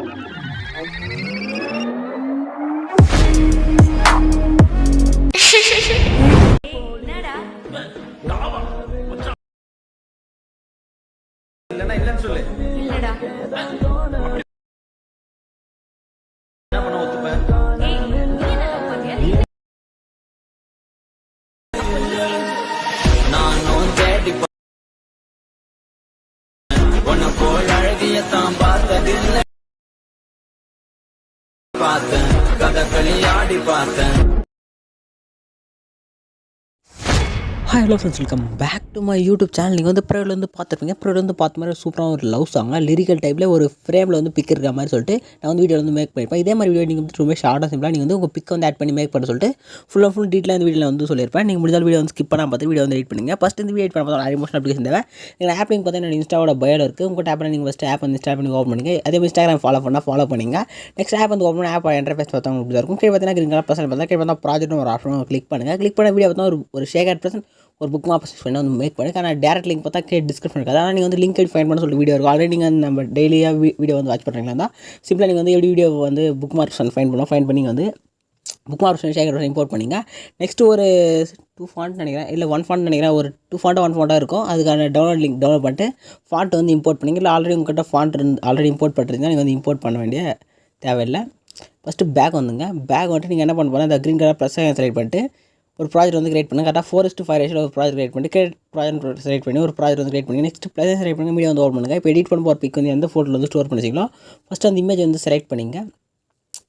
இல்லன்னா இல்லன்னு சொல்லு. இல்லடா. என்ன பண்ண ஒத்துப்பேன்? ஏய் நீ என்ன லவ் பண்ணியா? நானும் தேடி உன்னை போல் அழகியத்தான் பார்த்ததில்லை. பார்த்தேன் கதகளி ஆடி பார்த்தேன். Hi hello friends, welcome back to my YouTube channel. நீங்கள் வந்து ப்ரைவில் வந்து பார்த்துருப்பீங்க. ப்ரைவில் வந்து பார்த்த மாதிரி சூப்பராக ஒரு லவ் சாங்காக லிரிக்கல் டைப்பில் ஒரு ஃப்ரேமில் வந்து பிக் இருக்கிற மாதிரி சொல்லிட்டு நான் வந்து வீடியோ வந்து மேக் பண்ணியிருப்பேன். இதே மாதிரி வீடியோ நீங்கள் வந்து ரொம்ப ஷார்ட்டாக சிம்பிளாக நீங்கள் வந்து உங்கள் பிக் வந்து ஆட் பண்ணி மேக் பண்ண சொல்லிட்டு ஃபுல் டீட்டெயிலாக இந்த வீடியோவில் வந்து சொல்லியிருப்பேன். நீங்கள் முடிஞ்சால் வீடியோ வந்து ஸ்கிப் பண்ணால் பார்த்து வீடியோ வந்து எடிட் பண்ணுங்கள். ஃபஸ்ட் இந்த வீடியோ எடிட் பண்ண பார்த்தா எமோஷனல் அப்ளிகேஷன் தேவை. நீங்கள் ஆப் லிங்க் பார்த்தா இன்ஸ்டாவோட பயோவில் இருக்குது. உங்கள் ஆப்பில் நீங்கள் ஃபஸ்ட் ஆப் வந்து இன்ஸ்டால் பண்ணி ஓப்பன் பண்ணுங்க. அதே மாதிரி இன்ஸ்டாகிராம் ஃபாலோ பண்ணிங்க. நெக்ஸ்ட் ஆப் வந்து ஓப்பன் ஆப் இன்டர்ஃபேஸ் பார்த்தா உங்களுக்கு இருக்கும். கீழே பார்த்தீங்கன்னா கிரீன் கலர் பர்சன் பார்த்தா கீழே பார்த்தா ப்ராஜெக்ட் ஒரு ஆப்ஷன் கிளிக் பண்ணுங்கள். கிளிக் பண்ண வீடியோ பார்த்தா ஒரு ஷேர் ஆட் பர்சன் ஒரு புக் மாப் பண்ணி வந்து மேக் பண்ணி. ஆனால் டேரக்ட் லிங்க் பார்த்தா டிஸ்கிரிப்ஷன் இருக்குது. அதனால் நீங்கள் வந்து லிங்க் ஃபைன் பண்ண சொல்லி வீடியோ இருக்கும். ஆல்ரெடி நீங்கள் நம்ம டெய்லியாக வீடியோ வந்து வாட்ச் பண்ணுறீங்களா தான் சிம்பிளாக நீங்கள் வந்து எப்படி வீடியோ வந்து புக் மார்க்ஸ் ஃபைன் பண்ணி வந்து புக் மார்க்ஸ் ஷேர் இம்போர்ட் பண்ணிங்க. நெக்ஸ்ட்டு ஒரு 2 ஃபாண்ட் நினைக்கிறேன், இல்லை 1 ஃபாண்ட் நினைக்கிறேன். ஒரு 2 ஃபாண்ட்டாக 1 ஃபாண்ட்டாக இருக்கும். அதுக்கான லிங்க் டவுன்லோட் பண்ணிட்டு ஃபாண்ட் வந்து இம்போர்ட் பண்ணிங்க. இல்லை ஆல்ரெடி உங்கள்கிட்ட ஃபாண்ட் ஆல்ரெடி இம்போர்ட் பண்ணிருந்தீங்கன்னா நீங்கள் வந்து இம்போர்ட் பண்ண வேண்டிய தேவையில்லை. ஃபஸ்ட்டு பேக் வந்துங்க. பேக் வந்துட்டு நீங்கள் என்ன பண்ண போனால் அந்த க்ரீன் கலர் ப்ளஸ் செலக்ட் பண்ணிட்டு ஒரு ப்ராஜெக்ட் வந்து கிரியேட் பண்ணுங்கள். கரெக்டாக 4:5 ரேஷியோவில் ஒரு ப்ராஜெக்ட் கிரியேட் பண்ணி ப்ராஜெக்ட் செலக்ட் பண்ணி ஒரு ப்ராஜெக்ட் வந்து கிரியேட் பண்ணி நெக்ஸ்ட் ப்ளஸ் செலக்ட் பண்ணி மீடியா வந்து ஓப்பன் பண்ணுங்கள். இப்போ எடிட் பண்ணும்போது பிக் வந்து எந்த ஃபோட்டோவில் வந்து ஸ்டோர் பண்ணிச்சிங்களோ ஃபஸ்ட்டு அந்த இமேஜ் வந்து செலக்ட் பண்ணிங்க.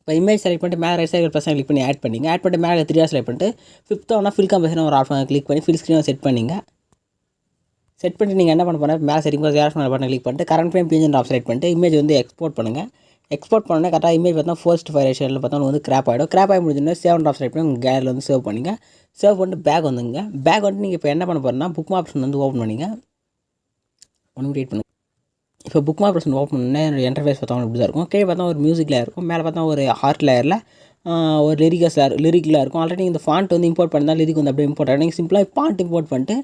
இப்போ இமேஜ் செலக்ட் பண்ணிட்டு மேலே ரைட் சைடு ப்ளஸ் கிளிக் பண்ணி ஆட் பண்ணிங்க. ஆட் பண்ணிட்டு மேலே 3 செலக்ட் பண்ணிட்டு 5th ஆனால் ஃபில் கம்பேஷன் ஒரு ஆப்ஷன் கிளிக் பண்ணி ஃபில் ஸ்க்ரீனை செட் பண்ணிங்க. செட் பண்ணிட்டு நீங்கள் என்ன பண்ண போனால் மேலே செட்டிங் ஜெராக்ஸ் பட்டன் கிளிக் பண்ணிட்டு current frame PNG app select பண்ணிட்டு இமேஜ் வந்து எக்ஸ்போர்ட் பண்ணுங்கள். எக்ஸ்போர்ட் பண்ணோன்னா கரெக்டாக இமேஜ் பார்த்தா 4:5 ரேஷியோவில் பார்த்தா வந்து கிராப் ஆகிடும். கிராப் ஆகி முடிஞ்சோன்னா சேவ் ஆப் செலக்ட் பண்ணி உங்கள் கேலரியில் வந்து சேவ் பண்ணிங்க. சேவ் பண்ணிட்டு பேக் வந்துங்க. பேக் வந்துட்டு நீங்கள் இப்போ என்ன பண்ண போகிறேன்னா புக் ஆப்ஷன் வந்து ஓப்பன் பண்ணிங்க. ஒன்று வெயிட் பண்ணுங்கள். இப்போ புக் ஆப்ஷன் ஓப்பன் பண்ணால் என்னோடய இன்டர்ஃபேஸ் பார்த்தா இப்படி தான் இருக்கும். கீழே பார்த்தா ஒரு மியூசிக் லேயர் இருக்கும். மேலே பார்த்தா ஒரு ஹார்ட் லேயரில் ஒரு லிரிக்கில் இருக்கும். ஆல்ரெடி இந்த ஃபாண்ட் வந்து இம்போர்ட் பண்ணால் லிரிக் வந்து அப்படியே இம்போர்ட் ஆகிடும். நீங்கள் சிம்பிளாக ஃபாண்ட் இம்போர்ட் பண்ணிட்டு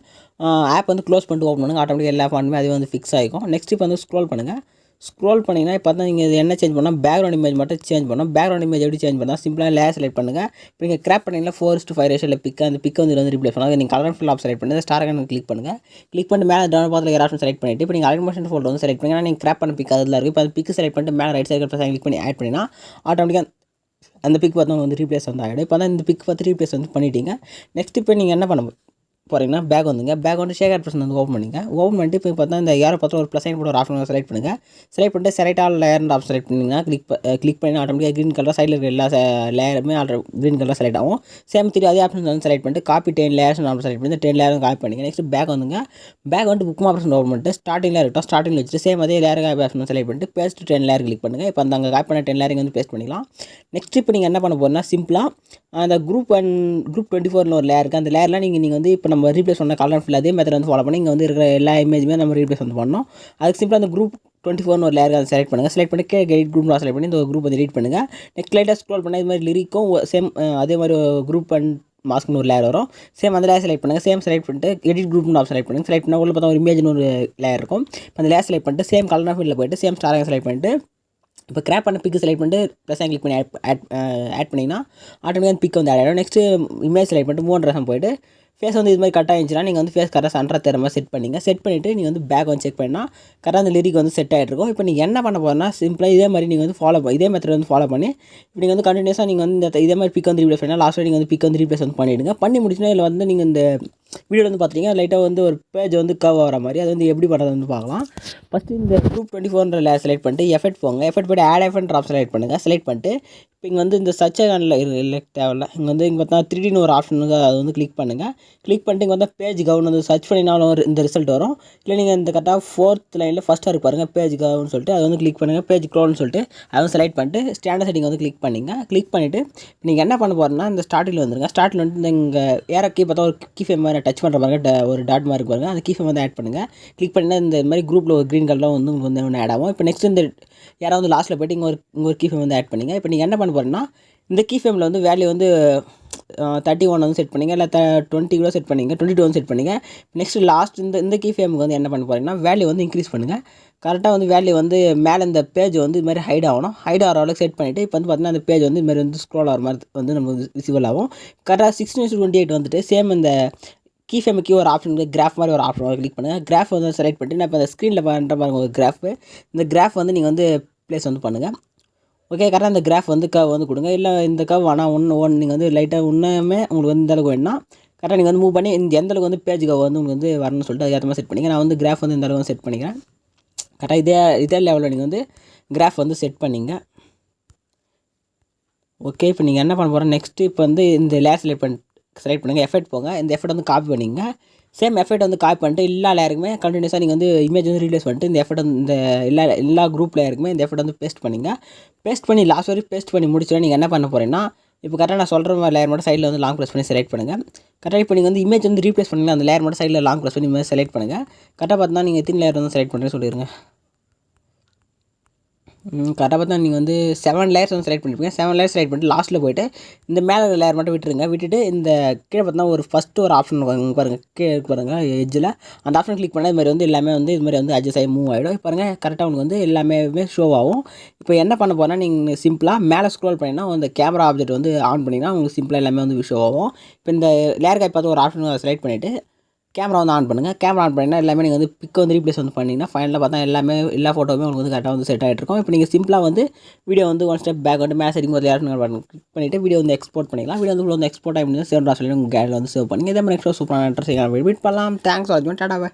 ஆப் வந்து க்ளோஸ் பண்ணிட்டு ஓப்பன் பண்ணுங்கள். ஆட்டோமேட்டிக்காக எல்லா ஃபாண்ட்டுமே அது வந்து ஃபிக்ஸ் ஆகிக்கும். நெக்ஸ்ட் இப்போ வந்து ஸ்க்ரோல் பண்ணுங்கள். ஸ்க்ரோல் பண்ணிங்கன்னா இப்போ தான் நீங்கள் என்ன சேஞ்ச் பண்ணால் பேக்ரவுண்ட் இமேஜ் மட்டும் சேஞ்ச் பண்ணோம். பேக்ரவுண்ட் இமேஜ் எப்படி சேஞ்ச் பண்ணால் சிம்பிளாக லேயர் செலக்ட் பண்ணுங்கள். இப்போ நீங்கள் கிராப் பண்ணிங்கன்னா 4:5 ரேஷியோவில் அந்த பிக் வந்து ரிப்ளேஸ் பண்ணால் நீங்கள் கலர் ஃபுல் ஆப் செலக்ட் பண்ணி ஸ்டார் ஐகான் கிளிக் பண்ணுங்கள். கிளிக் பண்ணிட்டு மேலே டவுன் பார்த்து ஆப்ஷன் செலக்ட் பண்ணிவிட்டு இப்போ நீங்கள் அலைன்மென்ட் ஃபோல்டர் வந்து செலக்ட் பண்ணி நீங்கள் கிராப் பண்ண பிக் அதில் இருக்குது. இப்போ அந்த பிக் செலக்ட் பண்ணிட்டு மேலே ரைட் சைடு கிளிக் பண்ணி ஆட் பண்ணினா ஆட்டோமேட்டிக்காக அந்த பிக் பார்த்தவங்க வந்து ரீப்ளேஸ் வந்து ஆகிடும். இப்போ தான் இந்த பிக் பார்த்து ரீப்ளேஸ் வந்து பண்ணிட்டீங்க. நெக்ஸ்ட் இப்போ நீங்கள் என்ன பண்ண போகிறீங்கன்னா பேக் வந்துங்க. பேக் வந்து ஷேர் ஆட் பர்சன் வந்து ஓப்பன் பண்ணிங்க. ஓப்பன் பண்ணிட்டு இப்போ பார்த்தா இந்த யாரை பார்த்தா ஒரு ப்ளஸ் சைன் போட்டு ஒரு ஆப்ஷன் செலக்ட் பண்ணுங்கள். செலக்ட் பண்ணிட்டு select all layer option select பண்ணிங்கன்னா கிளிக் பண்ணி ஆட்டோமேட்டிக்காக க்ரீன் கலர் சைடில் இருக்கிற எல்லா லேயருமே க்ரீன் கலர் செலக்ட் ஆகும். சேம் அதே ஆப்ஷன் வந்து செலக்ட் பண்ணிட்டு காப்பி 10 லேயர்ஸ் ஆப்ஷன் செலக்ட் பண்ணி 10 லேயரும் காப்பி பண்ணிங்க. நெக்ஸ்ட் பேக் வந்துங்க. பேக் வந்து புக் ஆப்ஷன் ஓப்பன் பண்ணிட்டு ஸ்டார்டிங்கில் இருக்கட்டும். ஸ்டார்டிங்கில் வச்சுட்டு சேம் அதே லேயர் காப்பி ஆப்ஷன் செலக்ட் பண்ணிட்டு பேஸ்ட் 10 லேயர் கிளிக் பண்ணுங்கள். இப்போ அந்த அங்கே காப்பி பண்ண 10 லேயரிங் வந்து பேஸ்ட் பண்ணிக்கலாம். நெக்ஸ்ட் இப்போ நீங்கள் என்ன பண்ண போகிறீங்கன்னா சிம்பிளாக அந்த குரூப் 24 ஒரு லேயர் இருக்குது. அந்த லேயர்லாம் நீங்கள் வந்து இப்போ நம்ம ரீப்ளேஸ் பண்ண கலர் ஃபுல் அதே மெத்தட் வந்து ஃபாலோ பண்ணி இங்கே வந்து இருக்கிற எல்லா இமேஜுமே நம்ம ரீப்ளேஸ் வந்து பண்ணோம். அதுக்கு சிம்பிளாக அந்த குரூப் 24 ஒரு லேயர் அதை செலக்ட் பண்ணுங்கள். செலக்ட் பண்ணி எடிட் குரூப் செலக்ட் பண்ணி இந்த குரூப் வந்து எடிட் பண்ணுங்கள். நெக்ஸ்ட் லைட்டாக ஸ்க்ரோல் பண்ணால் இது மாதிரி லிரிக்கும் சேம் அதே மாதிரி குரூப் அண்ட் மாஸ்க்னு ஒரு லேயர் வரும். சேம் அந்த லேயர் செலக்ட் பண்ணுங்கள். சேம் செலக்ட் பண்ணிட்டு எடிட் குரூப்னு ஆப் செலக்ட் பண்ணுங்கள். செலக்ட் பண்ணால் உள்ள பார்த்தா ஒரு இமேஜ்னு ஒரு லேயர் இருக்கும். அந்த லேயர் செலக்ட் பண்ணிட்டு சேம் கலர் ஃபீல்டில் போய்ட்டு சேம் ஸ்டார் செலக்ட் பண்ணிட்டு இப்போ கிராப் பண்ண பிக்கு செலக்ட் பண்ணிட்டு ப்ளஸ் கிளிக் பண்ணி ஆட் பண்ணிங்கன்னா ஆட்டோமேட்டிக்காக பிக் வந்து ஆட் ஆகிடும். நெக்ஸ்ட்டு இமேஜ் செலக்ட் பண்ணிட்டு 3 ரசம் போய்ட்டு ஃபேஸ் வந்து இது மாதிரி கட் ஆகிடுச்சுன்னா நீங்கள் வந்து ஃபேஸ் கரெக்டாக சென்டராக தர மாதிரி செட் பண்ணிங்க. செட் பண்ணிவிட்டு நீங்கள் வந்து பேக் வந்து செக் பண்ணால் கரெக்டாக அந்த லிரிக் வந்து செட் ஆகிட்ருக்கும். இப்போ நீங்கள் என்ன பண்ண போகிறனா சிம்பிளாக இதே மாதிரி நீங்கள் வந்து இதே மெத்தட் வந்து ஃபாலோ பண்ணி இப்போ நீங்கள் வந்து கண்டினியூஸாக நீங்கள் வந்து இதே மாதிரி பிக் வந்து ரீப்ளேஸ் பண்ணால் லாஸ்ட்டில் நீங்கள் வந்து பிக் வந்து ரீப்ளேஸ் வந்து பண்ணிவிடுங்க. பண்ணி முடிச்சுன்னா இதில் வந்து நீங்கள் இந்த வீடியோ வந்து பார்த்தீங்கன்னா லைட்டாக வந்து ஒரு பேஜ் வந்து கவ் ஆகிற மாதிரி அது வந்து எப்படி பண்ணுறது வந்து பார்க்கலாம். ஃபஸ்ட்டு இந்த குரூப் 24 லேயர் செலக்ட் பண்ணிட்டு எஃபெக்ட் போங்க. எஃபெக்ட் போய்ட்டு ஆட் எஃபெக்ட் ஆப் செலக்ட் பண்ணுங்கள். செலக்ட் பண்ணிட்டு இப்போ இங்கே வந்து இந்த சர்ச் ஐகானில் இல்லை தேவையில்ல. இங்கே பார்த்தா 3Dன்னு ஒரு ஆப்ஷன் அது வந்து கிளிக் பண்ணுங்கள். கிளிக் பண்ணிட்டு இங்கே வந்து பேஜ் கவுன் வந்து சர்ச் பண்ணினாலும் இந்த ரிசல்ட் வரும். இல்லை நீங்கள் இந்த கரெக்டாக 4th லைனில் ஃபஸ்ட்டாக இருக்கு பாருங்கள் பேஜ் கவுன்னு சொல்லிட்டு அதை வந்து கிளிக் பண்ணுங்கள். பேஜ் க்ளோன்னு சொல்லிட்டு அதை வந்து செலக்ட் பண்ணிட்டு ஸ்டாண்டர்ட் செட்டிங் வந்து கிளிக் பண்ணிங்க. கிளிக் பண்ணிவிட்டு நீங்கள் என்ன பண்ண போகிறேன்னா இந்த ஸ்டார்டிங்கில் வந்துருங்க. ஸ்டார்டில் வந்து இங்கே ஏறக்கி பார்த்தா ஒரு கீஃபேம் மாதிரி டச் பண்ணுற மாதிரி ஒரு டாட் மாதிரி பாருங்கள். அந்த கீஃபேம் வந்து ஆட் பண்ணுங்கள். கிளிக் பண்ணினா இந்த மாதிரி குரூப்பில் ஒரு க்ரீன் கலரில் வந்து உங்களுக்கு வந்து ஒன்று ஆட் ஆகும். இப்போ நெக்ஸ்ட் இந்த யாராவது வந்து லாஸ்ட்டில் போய்ட்டு இங்கே ஒரு கீஃபேம் வந்து ஆட் பண்ணிங்க. இப்போ நீங்கள் என்ன பண்ண போகிறேன்னா இந்த கீஃபேமில் வந்து வேல்யூ வந்து 31 வந்து செட் பண்ணிங்க. இல்லை 20 கூட செட் பண்ணிங்க. 22 வந்து செட் பண்ணிங்க. நெக்ஸ்ட் லாஸ்ட் இந்த கீஃபேமுக்கு வந்து என்ன பண்ண போகிறீங்கன்னா வேல்யூ வந்து இன்க்ரீஸ் பண்ணுங்கள். கரெக்டாக வந்து வேல்யூ வந்து மேலே இந்த பேஜ் வந்து இது மாதிரி ஹைட் ஆகணும். ஹைட் ஆகிற அளவுக்கு செட் பண்ணிவிட்டு இப்போ வந்து பார்த்தீங்கன்னா அந்த பேஜ் வந்து இது மாதிரி வந்து ஸ்க்ரோல் ஆகிற மாதிரி வந்து நம்ம விசிபிள் ஆகும். கரெக்டாக 16:28 வந்துட்டு சேம் இந்த கீ ஃபேமுக்கு ஒரு ஆப்ஷன் இருக்குது, கிராஃப் மாதிரி ஒரு ஆப்ஷன் கிளிக் பண்ணுங்கள். கிராஃப் வந்து செலக்ட் பண்ணிட்டு நான் இப்போ அந்த ஸ்க்ரீனில் பண்ணுற பாருங்க ஒரு கிராஃப். இந்த கிராஃப் வந்து நீங்கள் வந்து ப்ளேஸ் வந்து பண்ணுங்கள். ஓகே, கரெக்டாக இந்த கிராஃப் வந்து கவ் வந்து கொடுங்க. இல்லை இந்த கவ் ஆனால் ஒன்று நீங்கள் வந்து லைட்டாக இன்னுமே உங்களுக்கு வந்து இந்த அளவுக்கு வேணும்னா கரெக்டாக நீங்கள் வந்து மூவ் பண்ணி இந்த எந்த அளவுக்கு வந்து பேஜ் கவ் வந்து உங்களுக்கு வந்து வரணும்னு சொல்லிட்டு அதுக்கு மாதிரி செட் பண்ணிங்க. நான் வந்து கிராஃப் வந்து இந்த அளவுக்கு செட் பண்ணிக்கிறேன். கரெக்டாக இதே லெவலில் நீங்கள் வந்து கிராஃப் வந்து செட் பண்ணிங்க. ஓகே, இப்போ நீங்கள் என்ன பண்ண போகிறோம் நெக்ஸ்ட்டு இப்போ வந்து இந்த லேயர் செலக்ட் பண்ணுங்கள். எஃபெக்ட் போங்க. இந்த எஃபெக்ட் வந்து காப்பி பண்ணிங்க. சேம் எஃபெக்ட் வந்து காப்பி பண்ணிட்டு எல்லா லேயருக்குமே கண்டினியூஸாக நீங்கள் வந்து இமேஜ் வந்து ரீப்ளேஸ் பண்ணிட்டு இந்த எஃபெக்ட் வந்து இந்த எல்லா குரூப் லேயருக்குமே இந்த எஃபெக்ட் வந்து பேஸ்ட் பண்ணிங்க. பேஸ்ட் பண்ணி லாஸ்ட் வரைக்கும் பேஸ்ட் பண்ணி முடிச்சோன்னா நீங்கள் என்ன பண்ண போகிறீங்கன்னா இப்போ கரெக்டாக நான் சொல்கிற மாதிரி லேயர் மட்டும் சைடில் வந்து லாங் ப்ரெஸ் பண்ணி செலக்ட் பண்ணுங்கள். கரெக்டாக இப்போ நீங்கள் வந்து இமேஜ் வந்து ரீப்ளேஸ் பண்ணிங்கன்னா அந்த லேயர் மட்டும் சைடில் லாங் ப்ரெஸ் பண்ணி இமேஜ் செலக்ட் பண்ணுங்கள். கரெக்டாக பார்த்தீங்கன்னா நீங்கள் எத்தனை லேயர் வந்து செலக்ட் பண்ணுறேன்னு சொல்லிடுங்க. கரெக்டாக பார்த்தா நீங்கள் வந்து 7 லேயர்ஸ் வந்து செலக்ட் பண்ணியிருப்பீங்க. 7 லேயர்ஸ் செலக்ட் பண்ணிட்டு லாஸ்ட்டில் போய்ட்டு இந்த மேலே லேயர் மட்டும் விட்டுட்டு இந்த கீழே பார்த்தா ஒரு ஃபஸ்ட்டு ஒரு ஆப்ஷன் பாருங்கள், கீழே பாருங்கள் எட்ஜில் அந்த ஆப்ஷன் கிளிக் பண்ணால் இது மாதிரி வந்து எல்லாமே வந்து இது மாதிரி வந்து அட்ஜஸ்ட் ஆகி மூவ் ஆகிடும். பாருங்கள் கரெக்டாக உங்களுக்கு வந்து எல்லாமே ஷோ ஆகும். இப்போ என்ன பண்ண போகிறேன்னா நீங்கள் சிம்பிளாக மேலே ஸ்க்ரோல் பண்ணிங்கன்னா அந்த கேமரா ஆப்ஜெக்ட் வந்து ஆன் பண்ணிங்கன்னா உங்களுக்கு சிம்பிளாக எல்லாமே வந்து ஷோ ஆகும். இப்போ இந்த லேயர் காய் பார்த்து ஒரு ஆப்ஷன் செலக்ட் பண்ணிவிட்டு கேமரா வந்து ஆன் பண்ணுங்கள். கேமரா ஆன் பண்ணிங்கன்னா எல்லாமே நீங்கள் வந்து பிக் வந்து ரீப்ளேஸ் வந்து பண்ணிங்கன்னா ஃபைனலாக பார்த்தா எல்லாமே எல்லா ஃபோட்டோவுமே உங்களுக்கு வந்து கரெக்டாக வந்து செட் ஆகிட்டு இருக்கும். இப்போ நீங்கள் சிம்பிளாக வந்து வீடியோ வந்து ஒன் ஸ்டெப் பேக் வந்து மேலே செட்டிங் ஒரு கிளிக் பண்ணிவிட்டு வீடியோ வந்து எக்ஸ்போர்ட் பண்ணிக்கலாம். வீடியோ வந்து எக்ஸ்போர்ட் ஆகி சேவ் சொல்லி உங்கள் கேரில் வந்து சேவ் பண்ணிங்க. இதே மாதிரி நெக்ஸ்ட் சூப்பரான இன்ட்ரெஸ்டிங்கான வீடியோ மீட் பண்ணலாம். தேங்க்ஸ் ஃபார் வாட்சிங். டாடா.